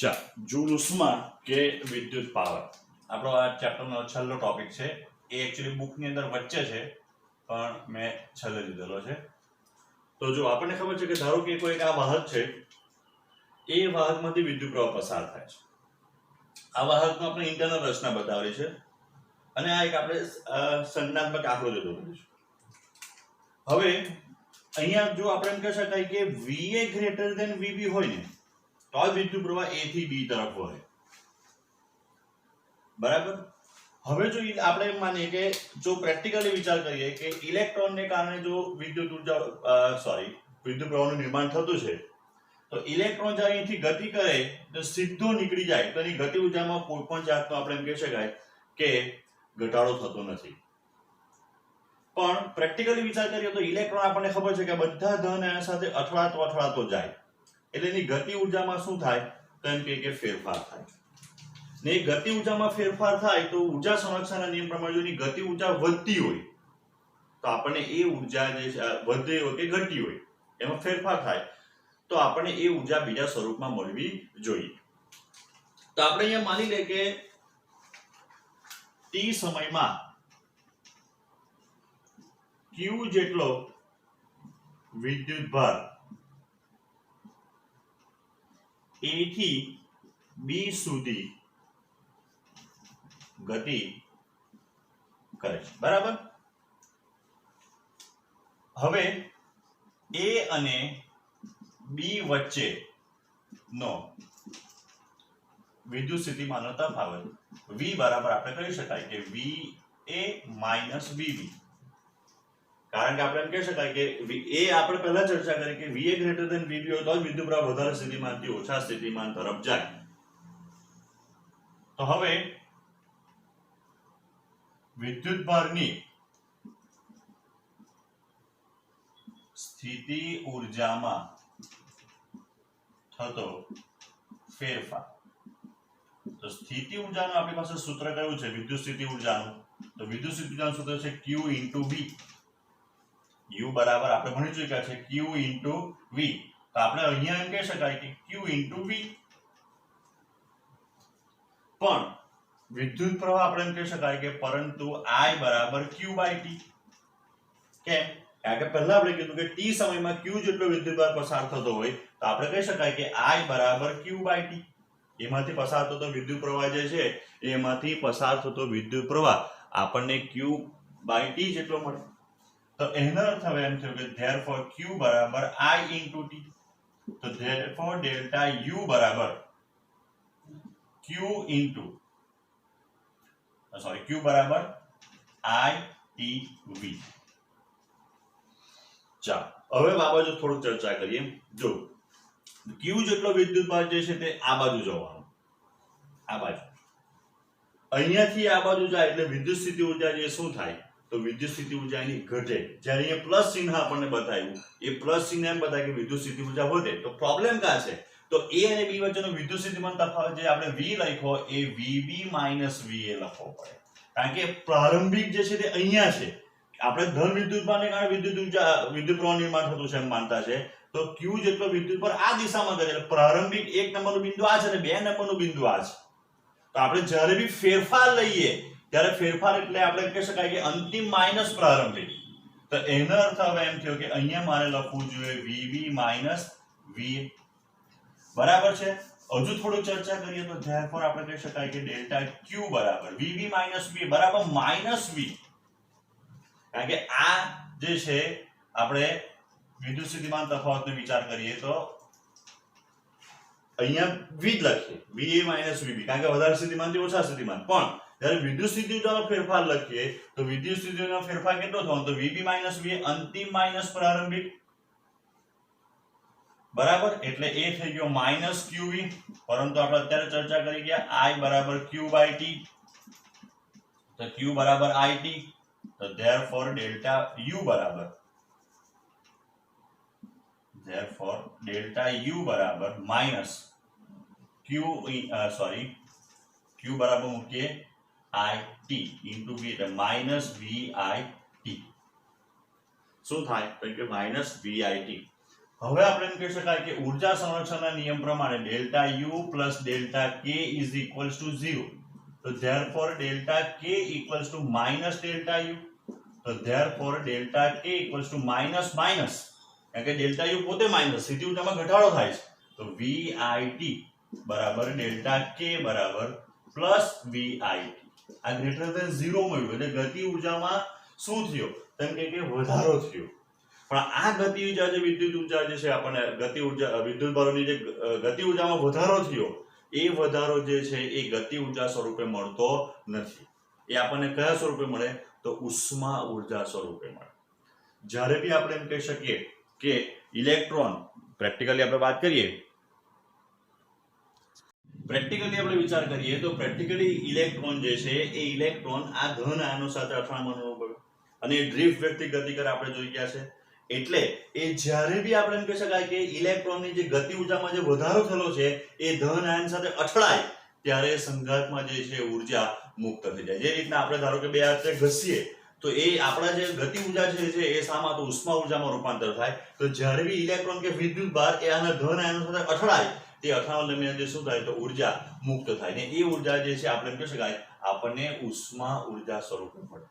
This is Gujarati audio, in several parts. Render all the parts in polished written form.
जूल उष्मा के विद्युत पावर આપણો આ ચેપ્ટરનો છેલ્લો ટોપિક છે એ એક્ચ્યુઅલી બુકની અંદર વચ્ચે છે પણ મેં છેલ્લે લીધેલો છે તો જો આપણને ખબર છે કે ધારો કે કોઈ એક આ વાહક છે એ વાહકમાંથી વિદ્યુત પ્રવાહ પસાર થાય છે આ વાહકનો આપણે ઇન્ટરનલ રચના બતાવેલી છે અને આ એક આપણે સંજ્ઞાત્મક આકૃતિ દોરેલી છે હવે અહીંયા જો આપણે એમ કહી શકાય કે VA ગ્રેટર ધેન VB હોય ને तो विद्युत प्रवाह ए થી बी तरफ वहे बराबर હવે જો આપણે માનીએ કે જો પ્રેક્ટિકલી વિચાર કરીએ કે ઇલેક્ટ્રોન ને કારણે જો વિદ્યુત ઉર્જા વિદ્યુત પ્રવાહનું નિર્માણ થતું છે તો ઇલેક્ટ્રોન જો અહીંથી ગતિ કરે તો સીધો નીકળી જાય તો એની ગતિ ઉર્જામાં કોઈ પણ જાતનો આપણે એમ કહી શકાય કે ઘટાડો થતો નથી પણ પ્રેક્ટિકલી વિચાર કરીએ તો ઇલેક્ટ્રોન આપણને ખબર છે કે બધા ધન આયન સાથે અથડાતો જાય એટલે એની ગતિ ઉર્જામાં શું થાય તો એમ કે ફેરફાર થાય ને ગતિ ઉર્જામાં ફેરફાર થાય તો ઉર્જા સંરક્ષણના નિયમ પ્રમાણે જો એની ગતિ ઉર્જા વધતી હોય તો આપણને એ ઉર્જા જે વધે હોય કે ઘટી હોય એમાં ફેરફાર થાય તો આપણને એ ઉર્જા બીજા સ્વરૂપમાં મળવી જોઈએ તો આપણે અહીંયા માની લે કે t સમયમાં q જેટલો વિદ્યુત ભાર A થી B સુધી ગતિ કરે છે બરાબર હવે A અને B વચ્ચે નો વિદ્યુત સ્થિતિમાનનો તફાવત V બરાબર આપણે કહી શકાય કે VA VB કારણ કે આપણે એમ કહી શકાય કે એ આપણે પહેલા ચર્ચા કરી કે VA ગ્રેટર ધેન VB હોય તો વિદ્યુત પ્રવાહ વધારે સ્થિતિમાનથી ઓછા સ્થિતિમાન તરફ જાય તો હવે વિદ્યુત ભારની સ્થિતિ ઊર્જામાં થતો ફેરફાર તો સ્થિતિ ઊર્જાનું આપણી પાસે સૂત્ર કયું છે વિદ્યુત સ્થિતિ ઊર્જાનું તો વિદ્યુત સ્થિતિ ઊર્જાનું સૂત્ર છે Q * B U બરાબર આપણે ભણી ચૂક્યા છે Q * V તો આપણે અહીંયા એમ કહી શકાય કે Q * V પણ વિદ્યુત પ્રવાહ આપણે એમ કહી શકાય કે પરંતુ I બરાબર Q/T કેમ કારણ કે પહેલા આપણે કીધું કે t સમયમાં Q જેટલો વિદ્યુત પ્રવાહ પસાર થતો હોય તો આપણે કહી શકાય કે I બરાબર Q/T એમાંથી પસાર થતો વિદ્યુત પ્રવાહ જે છે એમાંથી પસાર થતો વિદ્યુત પ્રવાહ આપણને Q/T જેટલો મળે તો એનો અર્થ હવે એમ થયો કે therefore Q બરાબર I * T તો therefore delta U બરાબર Q બરાબર I/T/V ચાલો હવે આ બાજુ થોડું ચર્ચા કરીએ જો Q જેટલો વિદ્યુત ભાર જે છે તે આ બાજુ જવાનો આ બાજુ અહીંયાથી આ બાજુ જાય એટલે વિદ્યુત સ્થિતિ ઊર્જા જે શું થાય તો વિદ્યુત સ્થિતિ ઊર્જા એની ઘટે જ્યારે અહીંયા પ્લસ ચિહ્ન આપણને બતાવ્યું એ પ્લસ ચિહ્ન એમ બતાવે કે વિદ્યુત સ્થિતિ ઊર્જા વધે તો પ્રોબ્લેમ ક્યાં છે તો A અને B વચ્ચેનો વિદ્યુત સ્થિતિમાન તફાવત જે આપણે V લખ્યો એ VB - VA લખવો પડે કારણ કે પ્રારંભિક જે છે તે અહીંયા છે આપણે ધન વિદ્યુત ભારને કારણે વિદ્યુત પ્રવાહ નિર્માણ થતું છે એમ માનતા છે તો Q જેટલો વિદ્યુત ભાર આ દિશામાં કરે એટલે પ્રારંભિક 1 નંબરનું બિંદુ આ છે અને 2 નંબરનું બિંદુ આ છે તો આપણે જ્યારે બી ફેરફાર લઈએ ત્યારે ફેરફાર એટલે આપણે કહી શકાય કે અંતિમ માઈનસ પ્રારંભિક તો એનો અર્થ હવે એમ થયો કે અહીંયા મારે લખવું જોઈએ VB - VA બરાબર છે હજુ થોડું ચર્ચા કરીએ તો therefore આપણે કહી શકાય કે ડેલ્ટા Q બરાબર VB - VA બરાબર -V કારણ કે આ જે છે આપણે વિદ્યુત સ્થિતિમાન તફાવતનો વિચાર કરીએ તો અહીંયા V જ લખીએ VA - VB કારણ કે વધારે સ્થિતિમાનથી ઓછા સ્થિતિમાન પણ જ્યારે વિદ્યુત સ્થિતિ ઊર્જાનો ફેરફાર લખીએ તો વિદ્યુત સ્થિતિ ઊર્જાનો ફેરફાર કેટલો થવાનો તો VB - VA અંતિમ માઈનસ પ્રારંભિક બરાબર એટલે એ થઈ ગયો -QV પરંતુ આપણે અત્યારે ચર્ચા કરી ગયા I બરાબર Q/T તો Q બરાબર IT તો therefore delta U બરાબર માઈનસ Q બરાબર મૂકીએ IT into V એટલે માઈનસ VIT શું થાય તો કે માઈનસ VIT હવે આપણે એમ કહી શકાય કે ઊર્જા સંરક્ષણના નિયમ પ્રમાણે ડેલ્ટા યુ પ્લસ ડેલ્ટા કે ઇઝ ઇક્વલ્સ ટુ 0. તો ધેરફોર ડેલ્ટા કે equals to minus delta you. તો ધેરફોર ડેલ્ટા કે ઇક્વલ્સ ટુ માઇનસ માઇનસ, કારણ કે ડેલ્ટા યુ પોતે માઇનસ, સ્થિતિ ઊર્જામાં ઘટાડો થાય છે. તો VIT બરાબર ડેલ્ટા કે બરાબર પ્લસ VIT. આ ગ્રેટર ધેન 0 મળ્યું એટલે ગતિ ઊર્જામાં શું થયો? તેમ કે વધારો થયો. પણ આ ગતિ ઊર્જા જે વિદ્યુત ઊર્જા જે છે આપણને ગતિ ઊર્જા વિદ્યુત બળની જે ગતિ ઊર્જામાં વધારો થયો, એ વધારો જે છે એ ગતિ ઊર્જા સ્વરૂપે મળતો નથી. એ આપણને કયા સ્વરૂપે મળે? તો ઉષ્મા ઊર્જા સ્વરૂપે મળે. જ્યારે બી આપણે એમ કહી શકીએ કે ઇલેક્ટ્રોન, પ્રેક્ટિકલી આપણે વાત કરીએ, પ્રેક્ટિકલી આપણે વિચાર કરીએ તો પ્રેક્ટિકલી ઇલેક્ટ્રોન જે છે એ ઇલેક્ટ્રોન આ ધન આયનો સાથે અથડામણ અનુભવે અને ડ્રિફ્ટ વેગથી ગતિ કરે આપણે જોઈ ગયા છે. એટલે એ જ્યારે બી આપણે એમ કહી શકાય કે ઇલેક્ટ્રોનની જે ગતિ ઊર્જામાં જે વધારો થયેલો છે એ ધન આયન સાથે અથડાય ત્યારે સંઘાતમાં જે છે ઉર્જા મુક્ત થઈ જાય. જે રીતના આપણે ધારો કે બે હાથે ઘસીએ તો એ આપણા જે ગતિ ઊર્જા છે એ શામાં? તો ઉષ્મા ઊર્જામાં રૂપાંતર થાય. તો જ્યારે બી ઇલેક્ટ્રોન કે વિદ્યુત ભાર એ આના ધન આયનો સાથે અથડાય, તે અથડામણ દરમિયાન જે શું થાય? તો ઉર્જા મુક્ત થાય ને એ ઉર્જા જે છે આપણે એમ કહી શકાય આપણને ઉષ્મા ઊર્જા સ્વરૂપે મળે.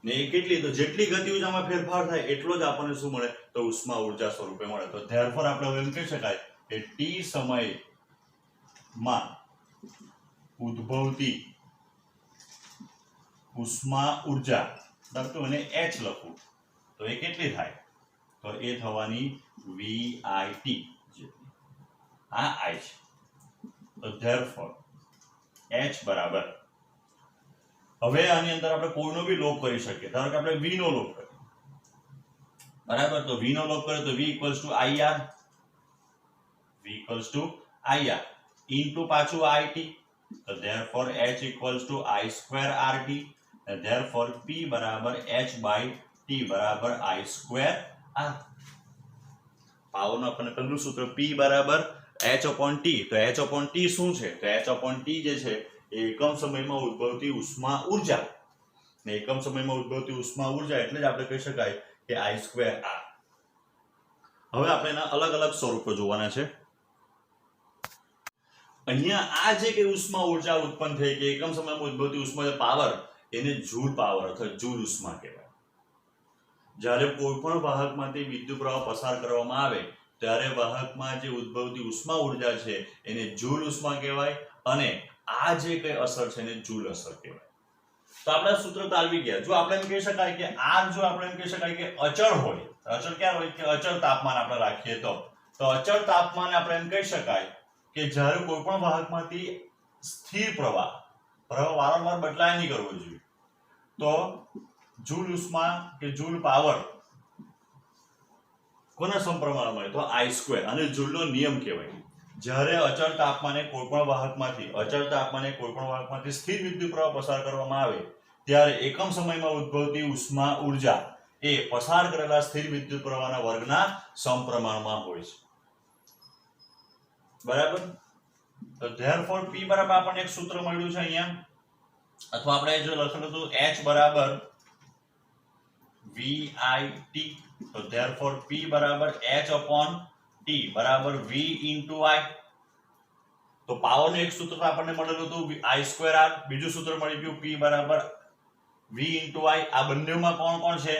ને એ કેટલી? તો જેટલી ગતિ ઊર્જામાં ફેરફાર થાય એટલો જ આપણને શું મળે? તો ઉષ્મા ઊર્જા સ્વરૂપે મળે. તો ધેરફોર આપણે હવે એમ કહી શકાય કે t સમયમાં ઉદ્ભવતી ઉષ્મા ઊર્જા, લખતું અને h લખું તો એ કેટલી થાય? તો એ થવાની VIT. આ I છે. તો ધેરફોર h બરાબર, હવે આની અંદર આપણે કોઈનો બી લોપ કરી શકીએ. ધારો કે આપણે v નો લોપ કરીએ, બરાબર? તો v નો લોપ કરીએ તો v equals to IR, v equals to IR into પાછું IT. તો therefore h equals to I square RT. Therefore p બરાબર h બાય t બરાબર I સ્ક્વેર R. પાવરનું આપણને પહેલું સૂત્ર p બરાબર h upon t. તો h upon t શું છે? તો h upon t જે છે એકમ સમયમાં ઉદ્ભવતી ઉષ્મા ઊર્જા, ને એકમ સમયમાં ઉદ્ભવતી ઉષ્મા ઊર્જા એટલે જ આપણે કહી શકાય કે I સ્ક્વેર R. હવે આપણે એના અલગ અલગ સ્વરૂપો જોવાના છે. અહીંયા આ જે કે ઉષ્મા ઊર્જા ઉત્પન્ન થઈ કે એકમ સમયમાં ઉદ્ભવતી ઉષ્મા પાવર, એને જૂલ પાવર અથવા જૂલ ઉષ્મા કહેવાય. જ્યારે કોઈ પણ વાહકમાંથી વિદ્યુત પ્રવાહ પસાર કરવામાં આવે ત્યારે વાહકમાં જે ઉદ્ભવતી ઉષ્મા ઊર્જા છે એને જૂલ ઉષ્મા કહેવાય અને આ જે કઈ અસર છે એને જૂલ અસર કહેવાય. તો આપણા સૂત્ર તો આવી ગયા. જો આપણે એમ કહી શકાય કે આ જો આપણે એમ કહી શકાય કે અચળ હોય, અચળ ક્યાં હોય? કે અચળ તાપમાન આપણે રાખીએ તો અચળ તાપમાન આપણે એમ કહી શકાય કે જ્યારે કોઈ પણ વાહકમાંથી સ્થિર પ્રવાહ વારંવાર બદલાય નહીં કરવો જોઈએ, તો જૂલ ઉષ્મા કે જૂલ પાવર કોના સમપ્રમાણમાં હોય? તો I સ્ક્વેર. અને જૂલનો નિયમ કહેવાય. જ્યારે અચળ તાપમાને કોઈ પણ વાહકમાંથી સ્થિર વિદ્યુત પ્રવાહ પસાર કરવામાં આવે ત્યારે એકમ સમયમાં ઉદ્ભવતી ઉષ્મા ઊર્જા એ પસાર કરેલા સ્થિર વિદ્યુત પ્રવાહના વર્ગના સમપ્રમાણમાં હોય છે. બરાબર? તો ધેરફોર p બરાબર આપણને એક સૂત્ર મળ્યું છે અહીંયા, અથવા આપણે જો લખેલું હતું h બરાબર VIT. તો ધેરફોર p બરાબર h upon t બરાબર v into I. તો પાવરનું એક સૂત્ર આપણને મળેલું હતું I સ્ક્વેર R. બીજું સૂત્ર મળી ગયું p બરાબર v into I. આ બંનેમાં કોણ કોણ છે?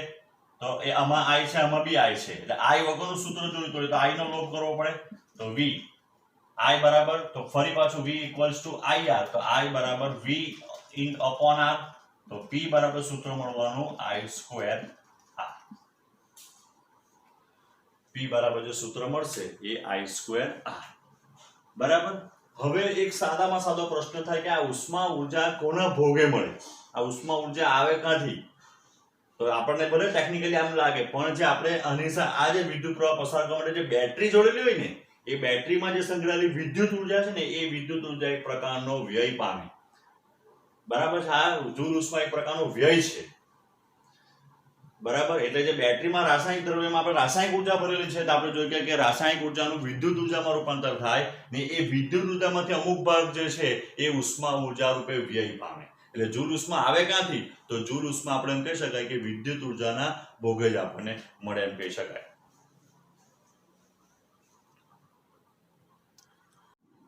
તો એ આમાં I છે, આમાં બી I છે. એટલે I વગરનું સૂત્ર જોયું તો I નો લોપ કરવો પડે. તો v I બરાબર, તો ફરી પાછું v ઇક્વલ્સ ટુ IR. તો I બરાબર v in upon R. તો p બરાબર સૂત્ર મળવાનું I સ્ક્વેર R. p બરાબર જે સૂત્ર મળશે એ I સ્ક્વેર R. બરાબર? હવે એક સાદામાં સાદો પ્રશ્ન થાય કે આ ઉષ્મા ઊર્જા કોના ભોગે મળે? આ ઉષ્મા ઊર્જા આવે ક્યાંથી? તો આપણને ભલે ટેકનિકલી આમ લાગે, પણ જે આપણે આ જે વિદ્યુત પ્રવાહ પસાર કરવા માટે જે બેટરી જોડેલી હોય ને, એ બેટરીમાં જે સંગ્રહાયેલી વિદ્યુત ઊર્જા છે ને, એ વિદ્યુત ઊર્જા એક પ્રકારનો વ્યય પામે. બરાબર છે? આ જૂલ ઉષ્મા એક પ્રકારનો વ્યય છે. બરાબર? એટલે જે બેટરીમાં રાસાયણિક દ્રવ્યમાં આપણે રાસાયણિક ઊર્જા ભરેલી છે, તો આપણે જોઈએ કે રાસાયણિક ઊર્જાનું વિદ્યુત ઊર્જામાં રૂપાંતર થાય ને એ વિદ્યુત ઊર્જામાંથી અમુક ભાગ જે છે એ ઉષ્મા ઊર્જા રૂપે વ્યય પામે. એટલે જૂલ ઉષ્મા આવે ક્યાંથી? તો જૂલ ઉષ્મા આપણે એમ કહી શકાય કે વિદ્યુત ઊર્જાના ભોગે જ આપણને મળે એમ કહી શકાય.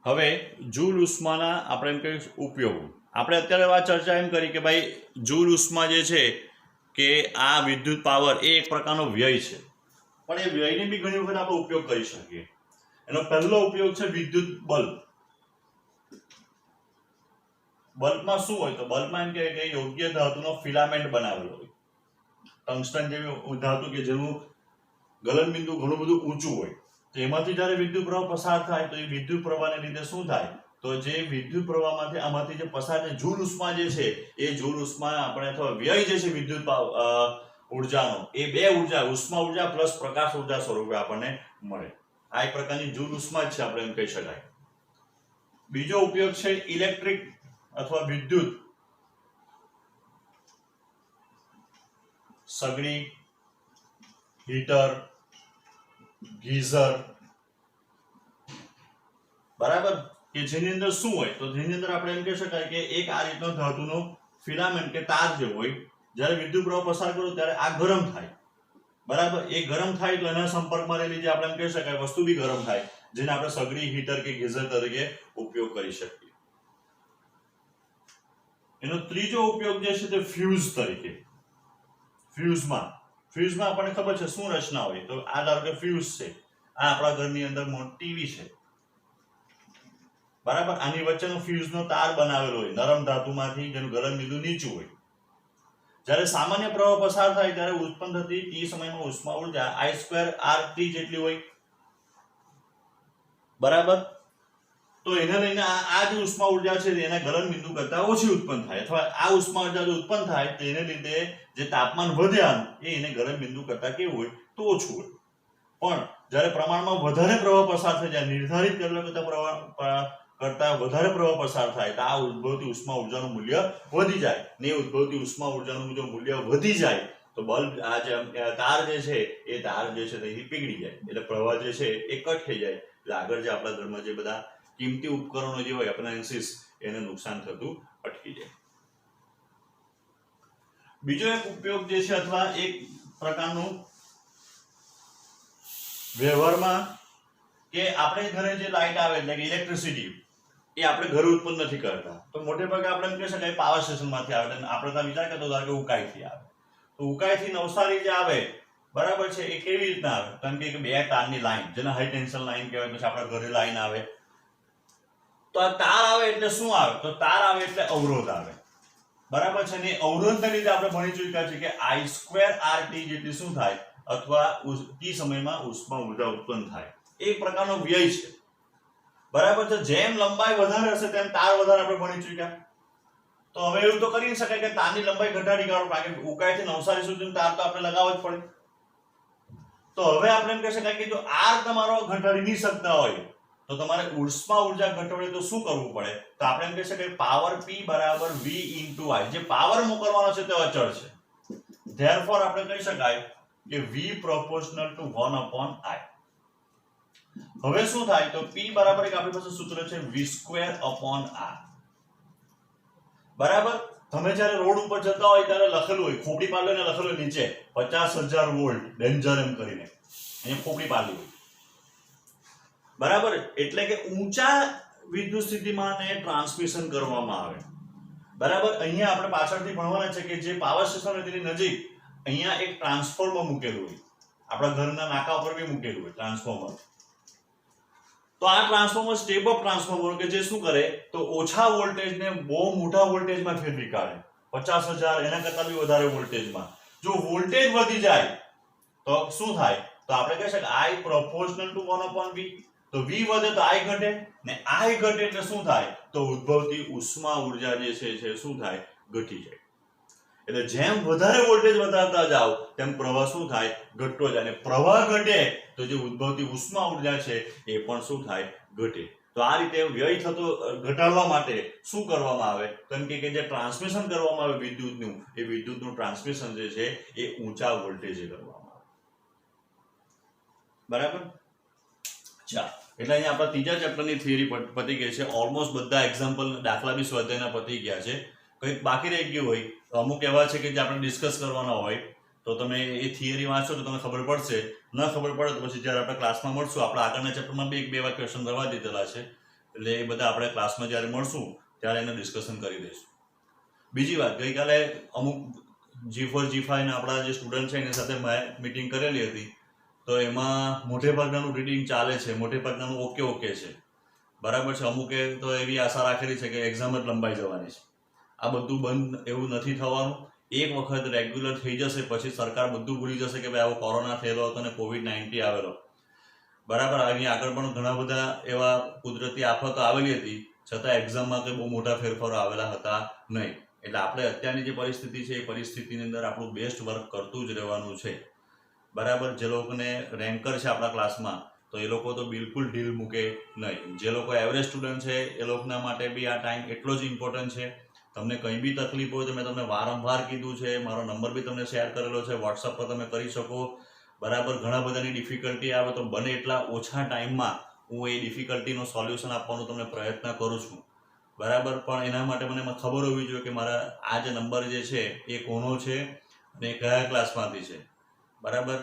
હવે જૂલ ઉષ્માના આપણે એમ કહીએ ઉપયોગો. આપણે અત્યારે વાત ચર્ચા એમ કરી કે ભાઈ જૂલ ઉષ્મા જે છે કે આ વિદ્યુત પાવર એ એક પ્રકારનો વ્યય છે, પણ એ વ્યયને બી ઘણી વખત આપણે ઉપયોગ કરી શકીએ. એનો પહેલો ઉપયોગ છે વિદ્યુત બલ્બ. બલ્બમાં શું હોય? તો બલ્બમાં એમ કહે કે યોગ્ય ધાતુનો ફિલામેન્ટ બનાવેલો હોય, ટંગસ્ટન જેવી ધાતુ કે જેનું ગલનબિંદુ ઘણું બધું ઊંચું હોય. તો એમાંથી જ્યારે વિદ્યુત પ્રવાહ પસાર થાય તો એ વિદ્યુત પ્રવાહને લીધે શું થાય? તો જે વિદ્યુત પ્રવાહમાંથી આમાંથી જે પસાર થાય જૂલ ઉષ્મા જે છે એ જૂલ ઉષ્મા આપણે અથવા વ્યય જે છે વિદ્યુત ઉર્જાનો, એ બે ઉર્જા, ઉષ્મા ઉર્જા પ્લસ પ્રકાશ ઉર્જા સ્વરૂપે આપણને મળે. આ એક પ્રકારની જૂલ ઉષ્મા જ છે, આપણે એમ કહી શકાય. બીજો ઉપયોગ છે ઇલેક્ટ્રિક અથવા વિદ્યુત સગડી, હીટર, ગીઝર, બરાબર, કે જેની અંદર શું હોય? તો જેની અંદર આપણે એમ કહી શકાય કે એક આ રીતનો ધાતુનો ફિલામેન્ટ કે તાર જે હોય, જ્યારે વિદ્યુત પ્રવાહ પસાર કરો ત્યારે આ ગરમ થાય, બરાબર. એ ગરમ થાય તો એના સંપર્કમાં રહેલી જે આપણે એમ કહી શકાય વસ્તુ બી ગરમ થાય, જેને આપણે સગડી, હીટર કે ગીઝર તરીકે ઉપયોગ કરી શકીએ. એનો ત્રીજો ઉપયોગ જે છે તે ફ્યુઝ તરીકે. ફ્યુઝમાં આપણને ખબર છે શું રચના હોય? તો આ ધારો કે ફ્યુઝ છે, આ આપણા ઘરની અંદર ટીવી છે, બરાબર. આની વચ્ચેનો ફ્યુઝનો તાર બનાવેલો હોય નરમ ધાતુમાંથી, જેનું ગલનબિંદુ નીચું હોય. જ્યારે સામાન્ય પ્રવાહ પસાર થાય ત્યારે ઉત્પન્ન થતી t સમયમાં ઉષ્મા ઉર્જા I2RT જેટલી હોય, બરાબર. તો એને લઈને આ જે ઉષ્મા ઉર્જા છે એના ગલનબિંદુ કરતા ઓછી ઉત્પન્ન થાય, અથવા આ ઉષ્મા ઉર્જા જો ઉત્પન્ન થાય તો એને લીધે જે તાપમાન વધ્યા એ એને ગલનબિંદુ કરતા કેવું હોય? તો ઓછું હોય. પણ જ્યારે પ્રમાણમાં વધારે પ્રવાહ પસાર થઈ જાય, નિર્ધારિત કરેલા કરતા વધારે પ્રવાહ પસાર થાય તો આ ઉદ્ભવતી ઉષ્મા ઉર્જાનું મૂલ્ય વધી જાય. ને ઉદ્ભવતી ઉષ્મા ઉર્જાનું જો મૂલ્ય વધી જાય તો બલ્બ આ જે તાર જે છે એ તાર જે છે તે પીગળી જાય, એટલે પ્રવાહ જે છે એ કટ થઈ જાય. એટલે આગળ જે આપણા ઘરમાં જે બધા કિંમતી ઉપકરણો જે હોય એપ્લાયન્સીસ, એને નુકસાન થતું અટકી જાય. બીજો એક ઉપયોગ જે છે અથવા એક પ્રકારનું વ્યવહારમાં કે આપણે ઘરે જે લાઇટ આવે એટલે કે ઇલેક્ટ્રિસિટી એ આપણે ઘરે ઉત્પન્ન નથી કરતા, તો મોટે ભાગે આપણે એમ કહી શકાય પાવર સ્ટેશનમાંથી આવે. આપણે ત્યાં વિચાર કરતો હતો કે ઉકાઈથી આવે, તો ઉકાઈથી નવસારી જે આવે, બરાબર છે, એ કેવી રીતના આવે? કારણ કે બે તારની લાઈન, જેને હાઈ ટેન્શન લાઈન કહેવાય, પછી આપણા ઘરે લાઈન આવે. તો આ તાર આવે એટલે શું આવે? તો તાર આવે એટલે અવરોધ આવે, બરાબર છે. ને અવરોધને લીધે આપણે ભણી ચૂક્યા છે કે I2RT જેટલી શું થાય? અથવા t સમયમાં ઉષ્મા ઉર્જા ઉત્પન્ન થાય. એક પ્રકારનો વ્યય છે, બરાબર છે. જેમ લંબાઈ વધારે હશે તેમ તાર વધારે આપણે ભણી ચૂક્યા. તો હવે એવું તો કરી શકાય કે તારની લંબાઈ ઘટાડી કાઢો, કારણ કે ઉકાઈથી નવસારી સુધીનો તાર તો આપણે લગાવવો જ પડે. તો હવે આપણે એમ કહી શકાય કે જો R તમારો ઘટાડી નહીં શકતા હોય તો તમારે ઉષ્મા ઉર્જા ઘટાડવી તો શું કરવું પડે? તો આપણે એમ કહી શકાય પાવર P બરાબર V into I. જે પાવર મોકલવાનો છે તે અચળ છે, ધેરફોર આપણે કહી શકાય કે V proportional to 1/I. હવે શું થાય? તો P બરાબર એક આપણી પાસે સૂત્ર છે V²/R, બરાબર. તમે જ્યારે રોડ ઉપર જતા હોય ત્યારે લખેલું હોય, ખોપડી પાડેલું ને લખેલું નીચે 50,000 વોલ્ટ ડેન્જર એમ કરીને, અહીંયા ખોપડી પાડેલી હોય, બરાબર. એટલે કે ઊંચા વિદ્યુત સ્થિતિમાન ને ટ્રાન્સમિશન કરવામાં આવે, બરાબર. અહીંયા આપણે પાછળથી ભણવાના છે કે જે પાવર સ્ટેશન તેની નજીક અહીંયા એક ટ્રાન્સફોર્મર મૂકેલું હોય, આપણા ઘરના નાકા ઉપર બી મૂકેલું હોય ટ્રાન્સફોર્મર. તો આ ટ્રાન્સફોર્મર સ્ટેપ અપ ટ્રાન્સફોર્મર કે જે શું કરે? તો ઓછા વોલ્ટેજને બહુ મોટા વોલ્ટેજમાં ફેરવી કાઢે, 50,000 એના કરતા બી વધારે વોલ્ટેજમાં. જો વોલ્ટેજ વધી જાય તો શું થાય? તો આપણે કહી શકીએ I proportional to 1/V. તો V વધે તો I ઘટે, ને I ઘટે એટલે શું થાય? તો ઉદ્ભવતી ઉષ્મા ઉર્જા જે છે શું થાય? ઘટી જાય. એટલે જેમ વધારે વોલ્ટેજ વધારતા જાવ તેમ પ્રવાહ શું થાય? ઘટતો જાય. અને પ્રવાહ ઘટે તો જે ઉદ્ભવતી ઉષ્મા ઉર્જા છે એ પણ શું થાય? ઘટે. તો આ રીતે વ્યય થતો ઘટાડવા માટે શું કરવામાં આવે? કેમ કે જે ટ્રાન્સમિશન કરવામાં આવે વિદ્યુતનું, એ વિદ્યુતનું ટ્રાન્સમિશન જે છે એ ઊંચા વોલ્ટેજે કરવામાં આવે, બરાબર. ચાલો, એટલે અહીંયા આપણા ત્રીજા ચેપ્ટરની થિયરી પતી ગઈ છે. ઓલમોસ્ટ બધા એક્ઝામ્પલ દાખલા બી સ્વાધ્યાયના પતી ગયા છે. કંઈક બાકી રહી ગયું હોય તો અમુક એવા છે કે જે આપણે ડિસ્કસ કરવાના હોય તો તમે એ થિયરી વાંચો તો તમને ખબર પડશે. ન ખબર પડે તો પછી જ્યારે આપણે ક્લાસમાં મળશું, આપણા આગળના ચેપ્ટરમાં બી 1-2 એવા ક્વેશ્ચન કરવા દીધેલા છે, એટલે એ બધા આપણે ક્લાસમાં જ્યારે મળશું ત્યારે એનું ડિસ્કશન કરી દઈશું. બીજી વાત, ગઈકાલે અમુક G4 G5 આપણા જે સ્ટુડન્ટ છે એની સાથે મેં મિટિંગ કરેલી હતી, તો એમાં મોટે ભાગનાનું રીડિંગ ચાલે છે, મોટે ભાગનાનું ઓકે છે, બરાબર છે. અમુકે તો એવી આશા રાખેલી છે કે એક્ઝામ જ લંબાઈ જવાની છે. આ બધું બંધ એવું નથી થવાનું. એક વખત રેગ્યુલર થઈ જશે પછી સરકાર બધું ભૂલી જશે કે ભાઈ આવો કોરોના થયેલો હતો અને COVID-19 આવેલો, બરાબર. અહીં આગળ પણ ઘણા બધા એવા કુદરતી આફતો આવેલી હતી, છતાં એક્ઝામમાં કંઈ બહુ મોટા ફેરફારો આવેલા હતા નહીં. એટલે આપણે અત્યારની જે પરિસ્થિતિ છે એ પરિસ્થિતિની અંદર આપણું બેસ્ટ વર્ક કરતું જ રહેવાનું છે, બરાબર. જે લોકોને રેન્કર છે આપણા ક્લાસમાં તો એ લોકો તો બિલકુલ ઢીલ મૂકે નહીં. જે લોકો એવરેજ સ્ટુડન્ટ છે એ લોકોના માટે બી આ ટાઈમ એટલો જ ઇમ્પોર્ટન્ટ છે. તમને કંઈ બી તકલીફ હોય તો મેં તમને વારંવાર કીધું છે, મારો નંબર બી તમને શેર કરેલો છે, વોટ્સઅપ પર તમે કરી શકો, બરાબર. ઘણા બધાની ડિફિકલ્ટી આવે તો બને એટલા ઓછા ટાઈમમાં હું એ ડિફિકલ્ટીનો સોલ્યુશન આપવાનો તમને પ્રયત્ન કરું છું, બરાબર. પણ એના માટે મને ખબર હોવી જોઈએ કે મારા આ જે નંબર જે છે એ કોનો છે અને કયા ક્લાસમાંથી છે, બરાબર.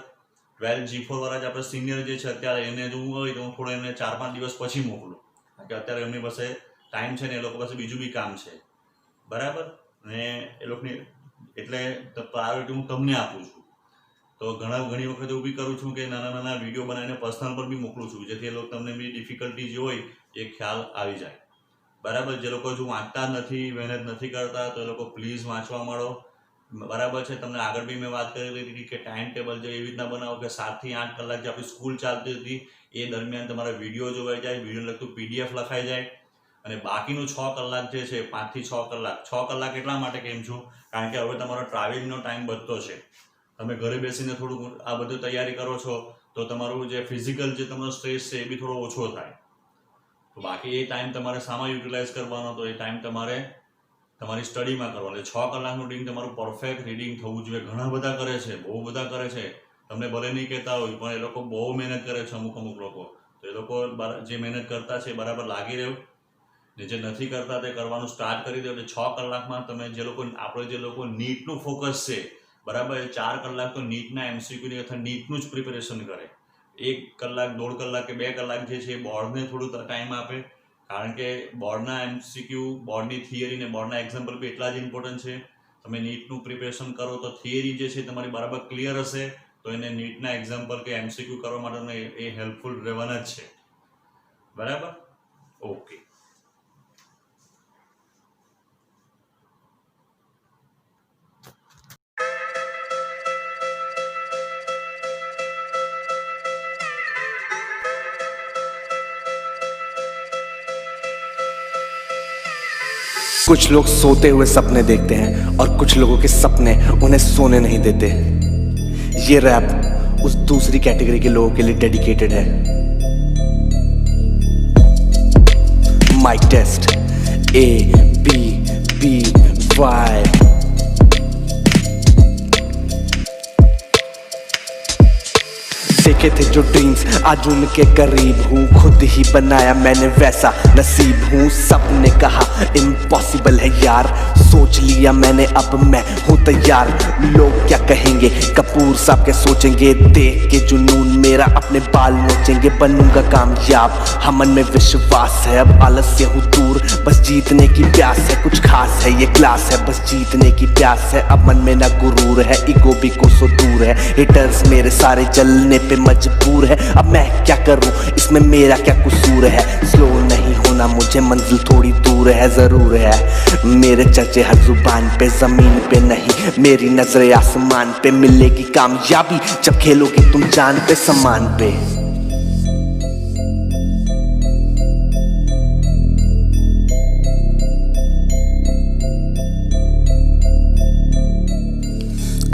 12 G4 વાળા જે આપણે સિનિયર જે છે અત્યારે એને જો હોય તો હું થોડો એને 4-5 દિવસ પછી મોકલું, કારણ કે અત્યારે એમની પાસે ટાઈમ છે ને એ લોકો પાસે બીજું બી કામ છે, બરાબર. ને એ લોકોની એટલે પ્રાયોરિટી હું તમને આપું છું. તો ઘણી વખત એવું બી કરું છું કે નાના વિડીયો બનાવીને પર્સનલ પર બી મોકલું છું, જેથી એ લોકો તમને બી ડિફિકલ્ટી જે હોય એ ખ્યાલ આવી જાય, બરાબર. જે લોકો જો વાંચતા નથી, મહેનત નથી કરતા તો એ લોકો પ્લીઝ વાંચવા માંડો, બરાબર છે. તમને આગળ બી મેં વાત કરેલી હતી કે ટાઈમ ટેબલ જે એવી રીતના બનાવો કે 7 થી 8 કલાક જે આપણી સ્કૂલ ચાલતી હતી એ દરમિયાન તમારા વિડીયો જોવાઈ જાય, વિડીયો લગતું PDF લખાઈ જાય, અને બાકીનું 6 કલાક જે છે 5 થી 6 કલાક, 6 કલાક એટલા માટે કેમ છું, કારણ કે હવે તમારો ટ્રાવેલિંગનો ટાઈમ બચતો છે. તમે ઘરે બેસીને થોડું આ બધું તૈયારી કરો છો તો તમારું જે ફિઝિકલ જે તમારો સ્ટ્રેસ છે એ બી થોડો ઓછો થાય. તો બાકી એ ટાઈમ તમારે સામાં યુટિલાઇઝ કરવાનો, તો એ ટાઈમ તમારે તમારી સ્ટડીમાં કરવાનો. 6 કલાકનું રીડિંગ તમારું પરફેક્ટ રીડિંગ થવું જોઈએ. ઘણા બધા કરે છે, બહુ બધા કરે છે, તમને ભલે નહીં કહેતા હોય પણ એ લોકો બહુ મહેનત કરે છે. અમુક લોકો તો એ લોકો જે મહેનત કરતા છે બરાબર લાગી રહ્યું, ને જે નથી કરતા તે કરવાનું સ્ટાર્ટ કરી દો. એટલે 6 કલાકમાં તમે જે લોકો નીટનું ફોકસ છે, બરાબર, એ 4 કલાક તો નીટના MCQની અથવા નીટનું જ પ્રિપેરેશન કરે. 1 કલાક 1.5 કલાક કે 2 કલાક જે છે એ બોર્ડને થોડું ટાઈમ આપે, કારણ કે બોર્ડના MCQ, બોર્ડની થિયરી ને બોર્ડના એક્ઝામ્પલ બી એટલા જ ઇમ્પોર્ટન્ટ છે. તમે નીટનું પ્રિપેરેશન કરો તો થિયરી જે છે તમારી બરાબર ક્લિયર હશે તો એને નીટના એક્ઝામ્પલ કે MCQ કરવા માટે એ હેલ્પફુલ રહેવાના જ છે, બરાબર. ઓકે. कुछ लोग सोते हुए सपने देखते हैं और कुछ लोगों के सपने उन्हें सोने नहीं देते. ये रैप उस दूसरी कैटेगरी के लोगों के लिए डेडिकेटेड है. Mic test ABBY. देखे थे जो ड्रीम्स आज उनके करीब हूँ, खुद ही बनाया मैंने वैसा नसीब हूँ. सबने कहा इम्पॉसिबल है यार, सोच लिया मैंने अब मैं हूँ तैयार. लोग क्या कहेंगे, कपूर साहब के सोचेंगे, देख के जुनून मेरा अपने बाल नोचेंगे. बनूंगा कामयाब, हाँ मन में विश्वास है, अब आलस्य हूँ दूर, बस जीतने की प्यास है. कुछ खास है ये क्लास है, बस जीतने की प्यास है. अब मन में ना गुरूर है, ईगो भी कोसों दूर है. हिटर्स मेरे सारे जलने पे मजबूर है. अब मैं क्या करूं, इसमें मेरा क्या कसूर है. स्लो नहीं होना मुझे, मंजिल थोड़ी दूर है. जरूर है मेरे चर्चे हर जुबान पे, जमीन पे नहीं मेरी नजरें आसमान पे. मिलेगी कामयाबी जब खेलोगे तुम जान पे समान पे.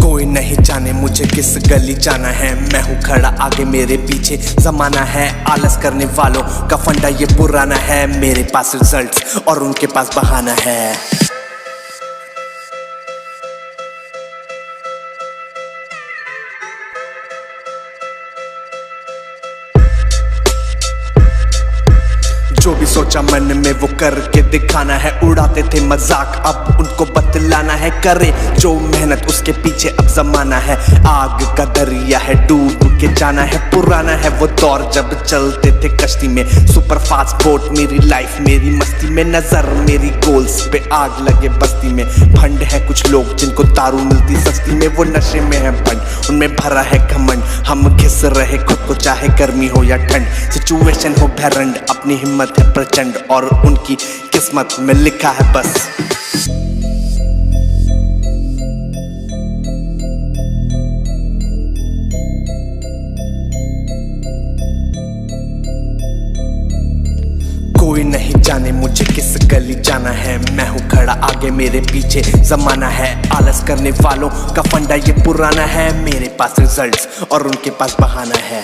कोई नहीं जाने मुझे किस गली जाना है, मैं हूँ खड़ा आगे मेरे पीछे जमाना है. आलस करने वालों का फंडा ये पुराना है, मेरे पास रिजल्ट्स और उनके पास बहाना है. जो भी सोचा मन में वो करके दिखाना है। उड़ाते थे मजाक अब उनको बतलाना है। करे जो मेहनत उसके पीछे अब जमाना है। आग का दरिया है डूब के जाना है। पुराना है वो दौर जब चलते थे कश्ती में। सुपर फास्ट बोट मेरी लाइफ मेरी मस्ती में। नजर मेरी गोल्स पे आग लगे बस्ती में। फंड है कुछ लोग जिनको दारू मिलती सस्ती में। वो नशे में है फंड उनमें भरा है घमंड। हम घिस रहे खुद को चाहे गर्मी हो या ठंड। सिचुएशन हो भैरंड अपनी हिम्मत है प्रचंड। और उनकी किस्मत में लिखा है बस। कोई नहीं जाने मुझे किस गली जाना है। मैं हूँ खड़ा आगे मेरे पीछे जमाना है। आलस करने वालों का फंडा ये पुराना है। मेरे पास रिजल्ट्स और उनके पास बहाना है।